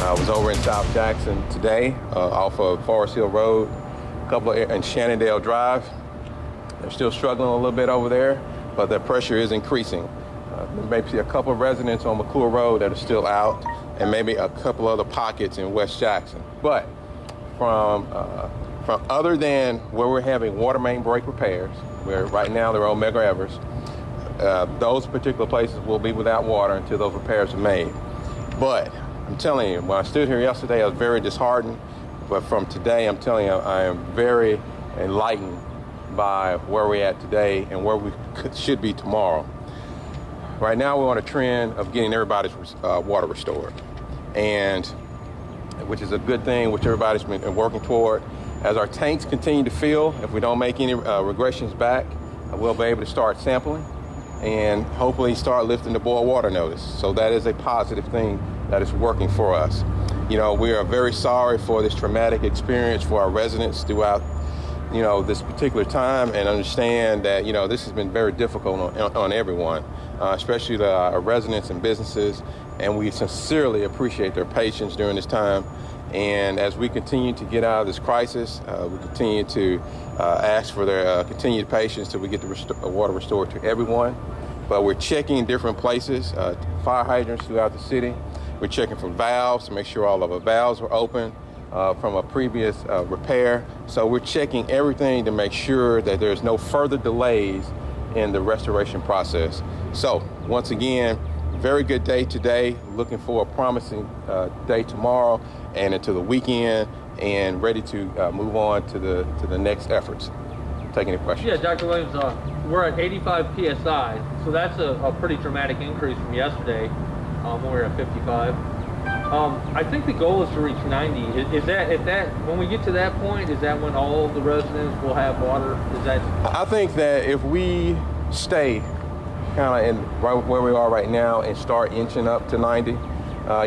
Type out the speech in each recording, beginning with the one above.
I was over in South Jackson today off of Forest Hill Road, and Shannondale Drive. They're still struggling a little bit over there, but the pressure is increasing. There may be a couple of residents on McClure Road that are still out, and maybe a couple other pockets in West Jackson. But from other than where we're having water main break repairs, where right now they're on Medgar Evers, those particular places will be without water until those repairs are made. But I'm telling you, when I stood here yesterday, I was very disheartened. But from today, I'm telling you, I am very enlightened by where we're at today and where we should be tomorrow. Right now, we're on a trend of getting everybody's water restored, and which is a good thing, which everybody's been working toward. As our tanks continue to fill, if we don't make any regressions back, we'll be able to start sampling and hopefully start lifting the boil water notice. So that is a positive thing that is working for us. You know, we are very sorry for this traumatic experience for our residents throughout, this particular time, and understand that, this has been very difficult on everyone, especially our residents and businesses, and we sincerely appreciate their patience during this time. And as we continue to get out of this crisis, we continue to ask for their continued patience till we get the water restored to everyone. But we're checking different places, fire hydrants throughout the city. We're checking for valves to make sure all of our valves are open from a previous repair. So we're checking everything to make sure that there's no further delays in the restoration process. So once again, very good day today. Looking for a promising day tomorrow and into the weekend, and ready to move on to the next efforts. Take any questions? Yeah, Dr. Williams, we're at 85 PSI, so that's a pretty dramatic increase from yesterday when we were at 55. I think the goal is to reach 90. Is that when we get to that point, is that when all of the residents will have water? I think that if we stay kind of in right where we are right now and start inching up to 90,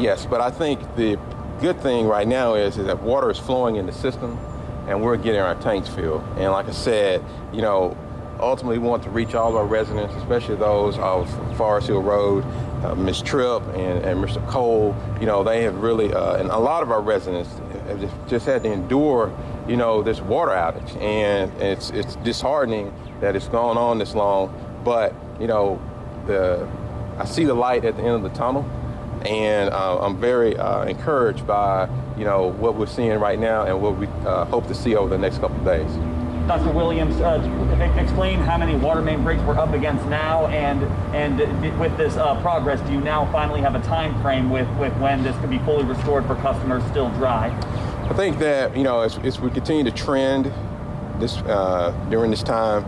yes. But I think the good thing right now is that water is flowing in the system and we're getting our tanks filled. And like I said, ultimately we want to reach all of our residents, especially those off Forest Hill Road, Ms. Tripp and Mr. Cole. They have really, and a lot of our residents have just had to endure, this water outage. And it's disheartening that it's gone on this long. But, I see the light at the end of the tunnel. And I'm very encouraged by, what we're seeing right now and what we hope to see over the next couple of days. Dr. Williams, explain how many water main breaks we're up against now, and with this progress, do you now finally have a time frame with when this could be fully restored for customers still dry? I think that, as we continue to trend this during this time,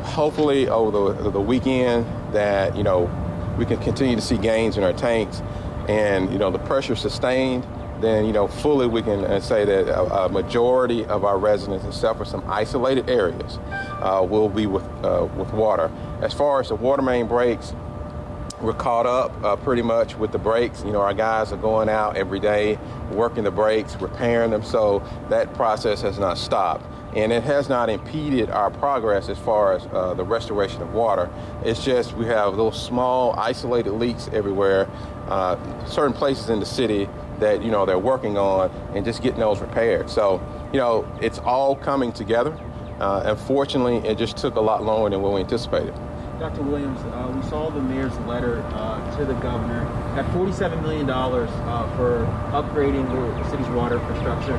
hopefully over the weekend that, we can continue to see gains in our tanks, and the pressure sustained, then fully we can say that a majority of our residents, except for some isolated areas, will be with water. As far as the water main breaks, we're caught up pretty much with the breaks. Our guys are going out every day, working the breaks, repairing them, so that process has not stopped. And it has not impeded our progress as far as the restoration of water. It's just we have those small isolated leaks everywhere, certain places in the city that they're working on, and just getting those repaired. So it's all coming together. Unfortunately, it just took a lot longer than what we anticipated. Dr. Williams, we saw the mayor's letter to the governor at $47 million for upgrading the city's water infrastructure.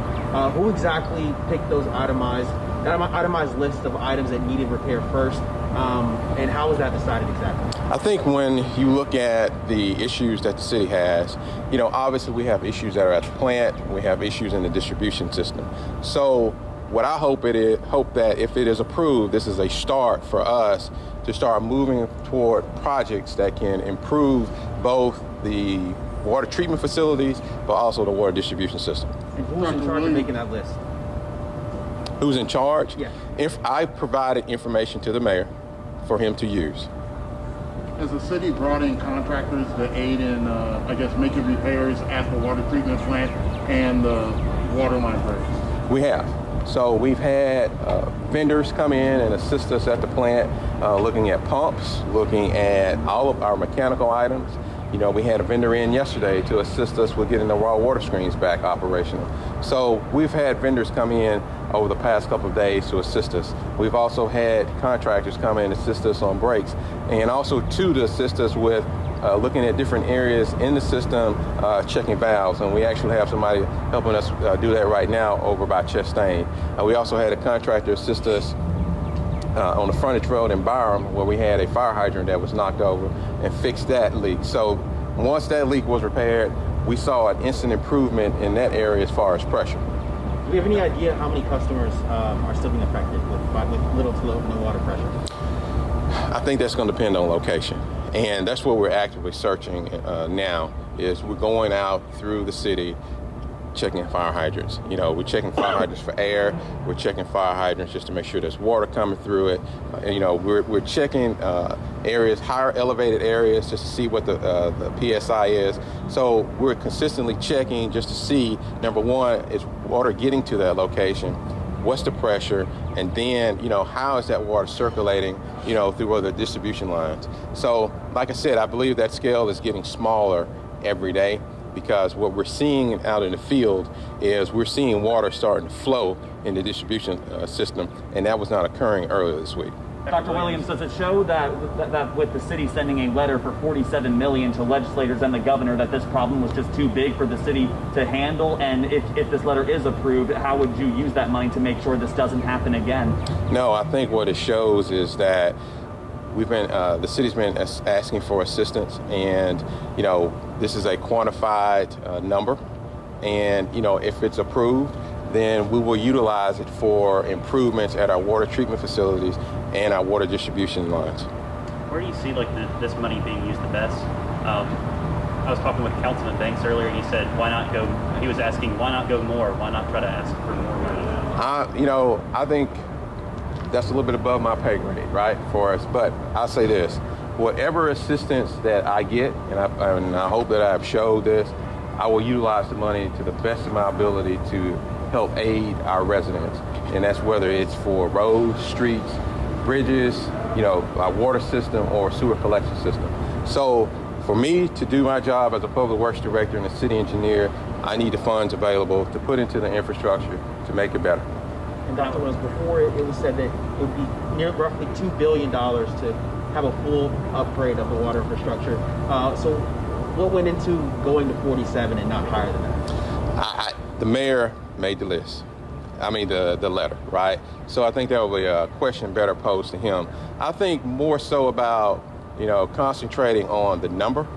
Who exactly picked those itemized list of items that needed repair first, and how was that decided exactly? I think when you look at the issues that the city has, obviously we have issues that are at the plant, we have issues in the distribution system. So what I hope that if it is approved, this is a start for us to start moving toward projects that can improve both the water treatment facilities, but also the water distribution system. And who's in charge of making that list? Who's in charge? Yeah. If I provided information to the mayor for him to use. Has the city brought in contractors to aid in, making repairs at the water treatment plant and the water line breaks? We have. So we've had vendors come in and assist us at the plant, looking at pumps, looking at all of our mechanical items, You know, we had a vendor in yesterday to assist us with getting the raw water screens back operational. So we've had vendors come in over the past couple of days to assist us. We've also had contractors come in and assist us on breaks, and also to assist us with looking at different areas in the system, checking valves, and we actually have somebody helping us do that right now over by Chastain. We also had a contractor assist us on the frontage road in Byram, where we had a fire hydrant that was knocked over, and fixed that leak. So once that leak was repaired, we saw an instant improvement in that area as far as pressure. Do we have any idea how many customers are still being affected with little to no water pressure? I think that's going to depend on location. And that's what we're actively searching now, is we're going out through the city checking fire hydrants. You know, we're checking fire hydrants for air. We're checking fire hydrants just to make sure there's water coming through it. And, you know, we're checking areas, higher elevated areas, just to see what the PSI is. So we're consistently checking just to see, number one, is water getting to that location? What's the pressure? And then, you know, how is that water circulating, you know, through other distribution lines? So, like I said, I believe that scale is getting smaller every day, because what we're seeing out in the field is we're seeing water starting to flow in the distribution system, and that was not occurring earlier this week. Dr. Williams, does it show that with the city sending a letter for $47 million to legislators and the governor, that this problem was just too big for the city to handle? And if this letter is approved, how would you use that money to make sure this doesn't happen again? No, I think what it shows is that the city's been asking for assistance, and, you know, this is a quantified number, and, you know, if it's approved, then we will utilize it for improvements at our water treatment facilities and our water distribution lines. Where do you see this money being used the best? I was talking with Councilman Banks earlier, and he said, why not go? He was asking, why not go more? Why not try to ask for more money? You know, I think that's a little bit above my pay grade, right, for us. But I'll say this: whatever assistance that I get, and I hope that I've showed this, I will utilize the money to the best of my ability to help aid our residents, and that's whether it's for roads, streets, bridges, you know, our water system or sewer collection system. So for me to do my job as a public works director and a city engineer, I need the funds available to put into the infrastructure to make it better. And Dr. Williams, before it was said that it would be near roughly $2 billion to have a full upgrade of the water infrastructure. So what went into going to 47 and not higher than that? The mayor made the list. I mean, the letter, right? So I think that will be a question better posed to him. I think more so about, you know, concentrating on the number.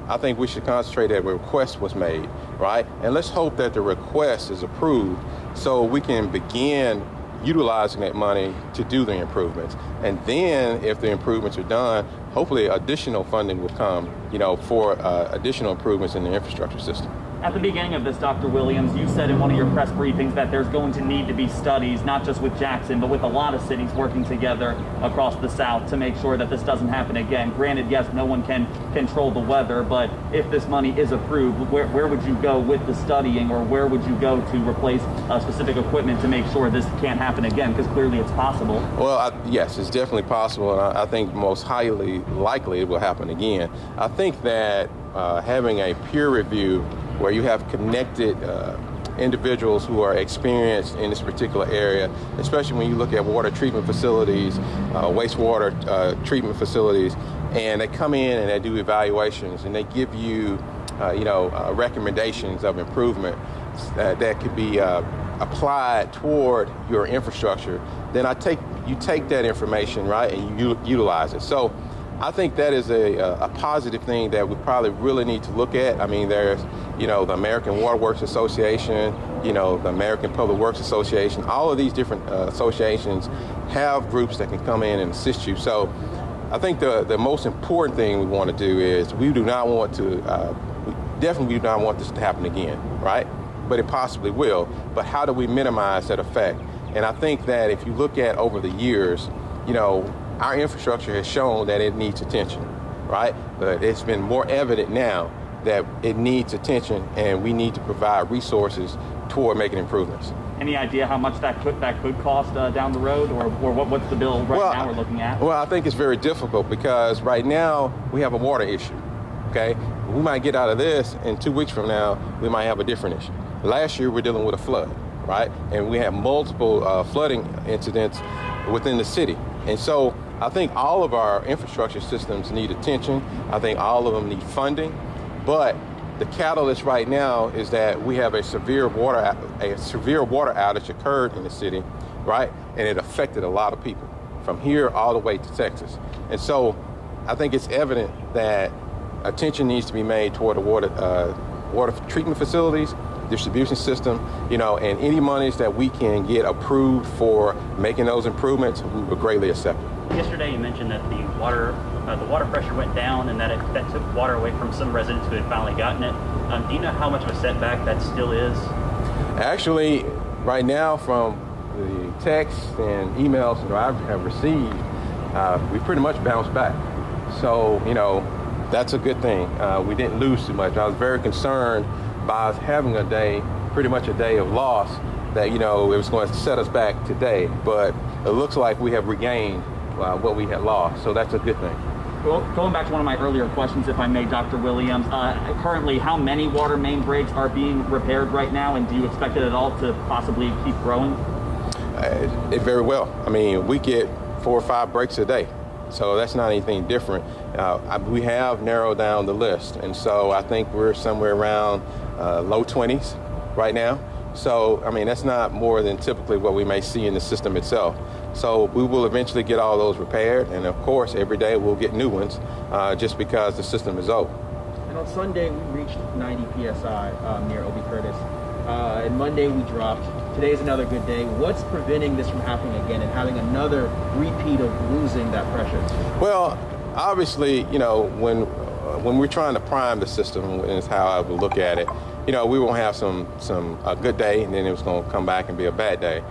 I think we should concentrate that a request was made, right? And let's hope that the request is approved so we can begin utilizing that money to do the improvements. And then if the improvements are done, hopefully additional funding will come, you know, for additional improvements in the infrastructure system. At the beginning of this, Dr. Williams, you said in one of your press briefings that there's going to need to be studies, not just with Jackson, but with a lot of cities working together across the South to make sure that this doesn't happen again. Granted, yes, no one can control the weather, but if this money is approved, where would you go with the studying, or where would you go to replace specific equipment to make sure this can't happen again? Because clearly it's possible. Well, yes, it's definitely possible, and I think most highly likely it will happen again. I think that having a peer review where you have connected individuals who are experienced in this particular area, especially when you look at water treatment facilities, wastewater treatment facilities, and they come in and they do evaluations and they give you, recommendations of improvement that could be applied toward your infrastructure. Then you take that information, right, and you utilize it. So I think that is a positive thing that we probably really need to look at. I mean, there's, the American Water Works Association, the American Public Works Association, all of these different associations have groups that can come in and assist you. So I think the most important thing we want to do is we definitely do not want this to happen again, right? But it possibly will. But how do we minimize that effect? And I think that if you look at over the years, our infrastructure has shown that it needs attention, right? But it's been more evident now that it needs attention, and we need to provide resources toward making improvements. Any idea how much that could cost down the road, or what's the bill now we're looking at? Well, I think it's very difficult because right now we have a water issue, okay? we might get out of this, and 2 weeks from now, we might have a different issue. Last year, we're dealing with a flood, right? And we had multiple flooding incidents within the city. And so I think all of our infrastructure systems need attention. I think all of them need funding. But the catalyst right now is that we have a severe water outage occurred in the city, right? And it affected a lot of people from here all the way to Texas. And so I think it's evident that attention needs to be made toward the water treatment facilities, distribution system, you know, and any monies that we can get approved for making those improvements, we would greatly accept it. Yesterday, you mentioned that the water pressure went down, and that took water away from some residents who had finally gotten it. Do you know how much of a setback that still is? Actually, right now, from the texts and emails that I have received, we pretty much bounced back. So, you know, that's a good thing. We didn't lose too much. I was very concerned by us having a day, pretty much a day of loss, that, you know, it was going to set us back today. But it looks like we have regained what we had lost. So that's a good thing. Well, going back to one of my earlier questions, if I may, Dr. Williams, currently how many water main breaks are being repaired right now, and do you expect it at all to possibly keep growing? It very well. I mean, we get 4 or 5 breaks a day. So that's not anything different. We have narrowed down the list. And so I think we're somewhere around low 20s right now. So, I mean, that's not more than typically what we may see in the system itself. So we will eventually get all those repaired. And of course, every day we'll get new ones just because the system is old. And on Sunday, we reached 90 PSI near Obie Curtis. And Monday we dropped. Today's another good day. What's preventing this from happening again and having another repeat of losing that pressure? Well, obviously, you know, when we're trying to prime the system, is how I would look at it. You know, we won't have a good day, and then it was going to come back and be a bad day.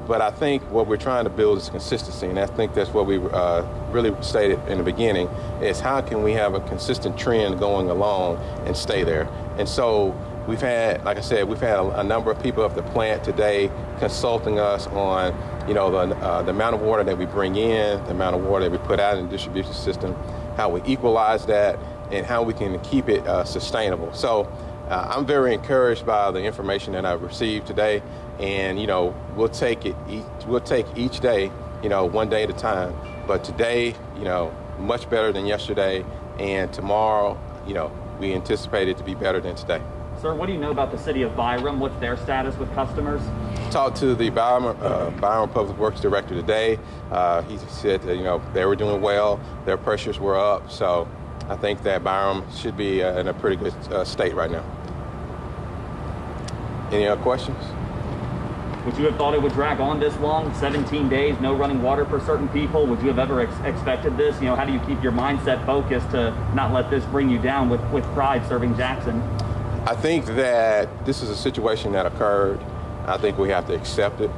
But I think what we're trying to build is consistency, and I think that's what we really stated in the beginning, is how can we have a consistent trend going along and stay there. And so we've had, like I said, we've had a number of people at the plant today consulting us on, you know, the amount of water that we bring in, the amount of water that we put out in the distribution system, how we equalize that, and how we can keep it sustainable. So I'm very encouraged by the information that I've received today, and, you know, we'll take each day, you know, one day at a time. But today, you know, much better than yesterday, and tomorrow, you know, we anticipate it to be better than today. Sir, what do you know about the city of Byram? What's their status with customers? Talked to the Byram Public Works Director today. He said that, you know, they were doing well, their pressures were up, so I think that Byram should be in a pretty good state right now. Any other questions? Would you have thought it would drag on this long? 17 days, no running water for certain people? Would you have ever expected this? You know, how do you keep your mindset focused to not let this bring you down with pride serving Jackson? I think that this is a situation that occurred. I think we have to accept it.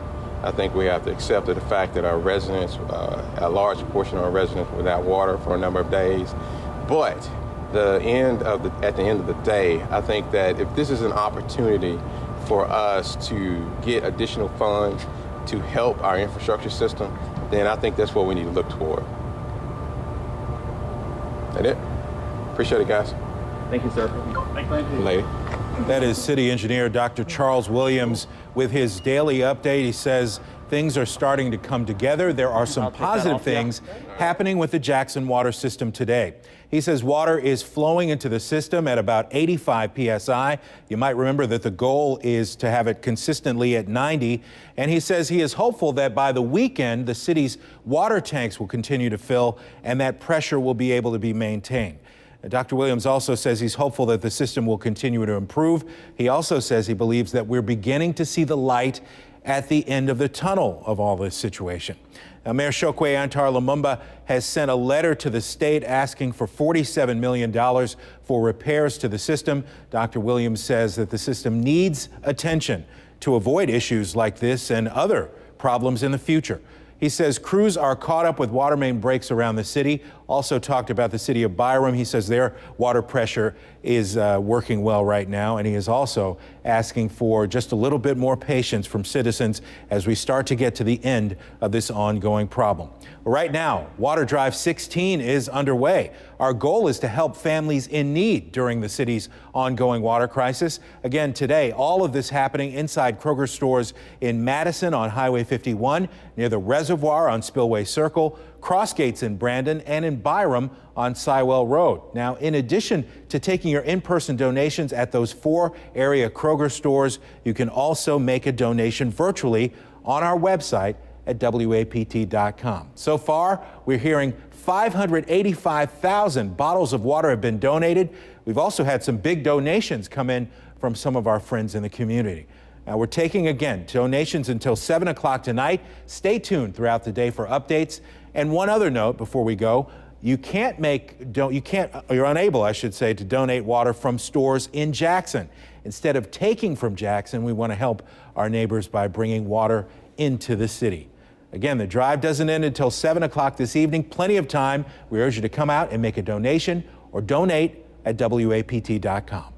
I think we have to accept the fact that our residents, a large portion of our residents were without water for a number of days. But at the end of the day, I think that if this is an opportunity for us to get additional funds to help our infrastructure system, then I think that's what we need to look toward. That's it. Appreciate it, guys. Thank you, sir. Thank you. Lady. That is City Engineer Dr. Charles Williams with his daily update. He says things are starting to come together. There are some positive things happening with the Jackson water system today. He says water is flowing into the system at about 85 PSI. You might remember that the goal is to have it consistently at 90. And he says he is hopeful that by the weekend, the city's water tanks will continue to fill and that pressure will be able to be maintained. Dr. Williams also says he's hopeful that the system will continue to improve. He also says he believes that we're beginning to see the light at the end of the tunnel of all this situation. Now, Mayor Chokwe Antar Lumumba has sent a letter to the state asking for $47 million for repairs to the system. Dr. Williams says that the system needs attention to avoid issues like this and other problems in the future. He says crews are caught up with water main breaks around the city. Also talked about the city of Byram. He says their water pressure is working well right now, and he is also asking for just a little bit more patience from citizens as we start to get to the end of this ongoing problem. Right now, Water Drive 16 is underway. Our goal is to help families in need during the city's ongoing water crisis. Again, today, all of this happening inside Kroger stores in Madison on Highway 51, near the reservoir on Spillway Circle, Crossgates in Brandon, and in Byram on Sywell Road. Now, in addition to taking your in-person donations at those 4 area Kroger stores, you can also make a donation virtually on our website at WAPT.com. So far, we're hearing 585,000 bottles of water have been donated. We've also had some big donations come in from some of our friends in the community. Now, we're taking, again, donations until 7 o'clock tonight. Stay tuned throughout the day for updates. And one other note before we go, you're unable, I should say, to donate water from stores in Jackson. Instead of taking from Jackson, we want to help our neighbors by bringing water into the city. Again, the drive doesn't end until 7 o'clock this evening. Plenty of time. We urge you to come out and make a donation or donate at WAPT.com.